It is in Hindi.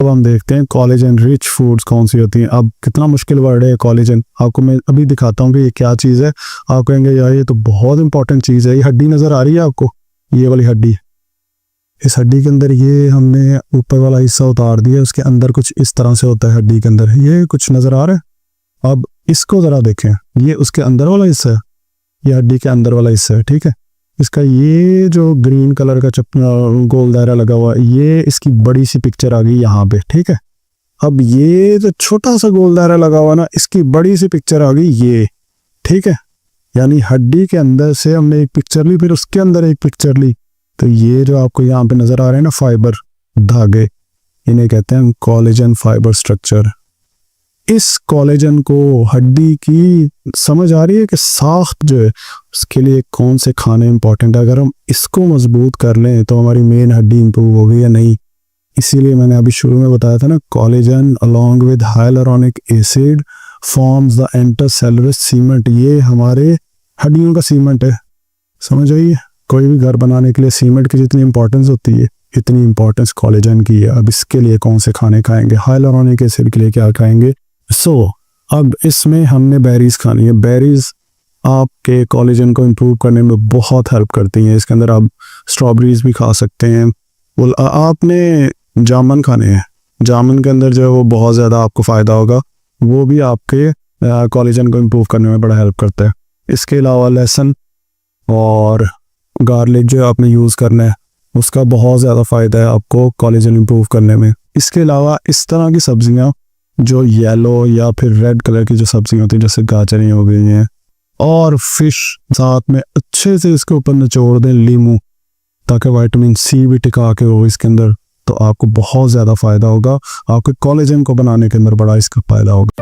अब हम देखते हैं कोलेजन रिच फूड्स कौन सी होती हैं। अब कितना मुश्किल वर्ड है कोलेजन, आपको मैं अभी दिखाता हूँ कि ये क्या चीज़ है। आप कहेंगे यार ये तो बहुत इंपॉर्टेंट चीज़ है। ये हड्डी नज़र आ रही है आपको, ये वाली हड्डी, इस हड्डी के अंदर ये हमने ऊपर वाला हिस्सा उतार दिया, उसके अंदर कुछ इस तरह से होता है हड्डी के अंदर, ये कुछ नज़र आ रहा है। अब इसको ज़रा देखें, ये उसके अंदर वाला हिस्सा है, ये हड्डी के अंदर वाला हिस्सा है, ठीक है। इसका ये जो ग्रीन कलर का गोल दायरा लगा हुआ है, ये इसकी बड़ी सी पिक्चर आ गई यहाँ पे, ठीक है। अब ये जो छोटा सा गोल दायरा लगा हुआ ना, इसकी बड़ी सी पिक्चर आ गई ये, ठीक है। यानी हड्डी के अंदर से हमने एक पिक्चर ली, फिर उसके अंदर एक पिक्चर ली। तो ये जो आपको यहाँ पे नजर आ रहे हैं ना फाइबर, धागे, इन्हें कहते हैं कोलेजन फाइबर स्ट्रक्चर। इस कोलेजन को हड्डी की समझ आ रही है कि साख्त जो है उसके लिए कौन से खाने इंपॉर्टेंट है। अगर हम इसको मजबूत कर लें तो हमारी मेन हड्डी इंप्रूव होगी या नहीं। इसीलिए मैंने अभी शुरू में बताया था ना, collagen along with hyaluronic acid forms the intercellular cement. ये हमारे हड्डियों का सीमेंट है, समझ आइए। कोई भी घर बनाने के लिए सीमेंट की जितनी इंपॉर्टेंस होती है, इतनी इंपॉर्टेंस कोलेजन की है। अब इसके लिए कौन से खाने खाएंगे, हाइलुरोनिक एसिड के लिए क्या खाएंगे। अब इसमें हमने बेरीज खानी है। बेरीज आपके कोलेजन को इम्प्रूव करने में बहुत हेल्प करती हैं। इसके अंदर आप स्ट्रॉबेरीज भी खा सकते हैं। आपने जामुन खाने हैं, जामुन के अंदर जो है वो बहुत ज़्यादा आपको फ़ायदा होगा, वो भी आपके कोलेजन को इम्प्रूव करने में बड़ा हेल्प करता है। इसके अलावा लहसुन और गार्लिक जो आपने यूज़ करना है, उसका बहुत ज़्यादा फ़ायदा है आपको कोलेजन इम्प्रूव करने में। इसके अलावा इस तरह की सब्जियां जो येलो या फिर रेड कलर की जो सब्जियां होती हैं, जैसे गाजरें हो गई हैं, और फिश साथ में अच्छे से इसके ऊपर निचोड़ दें लीमू, ताकि विटामिन सी भी टिका के हो इसके अंदर, तो आपको बहुत ज़्यादा फ़ायदा होगा। आपके कोलेजन को बनाने के अंदर बड़ा इसका फ़ायदा होगा।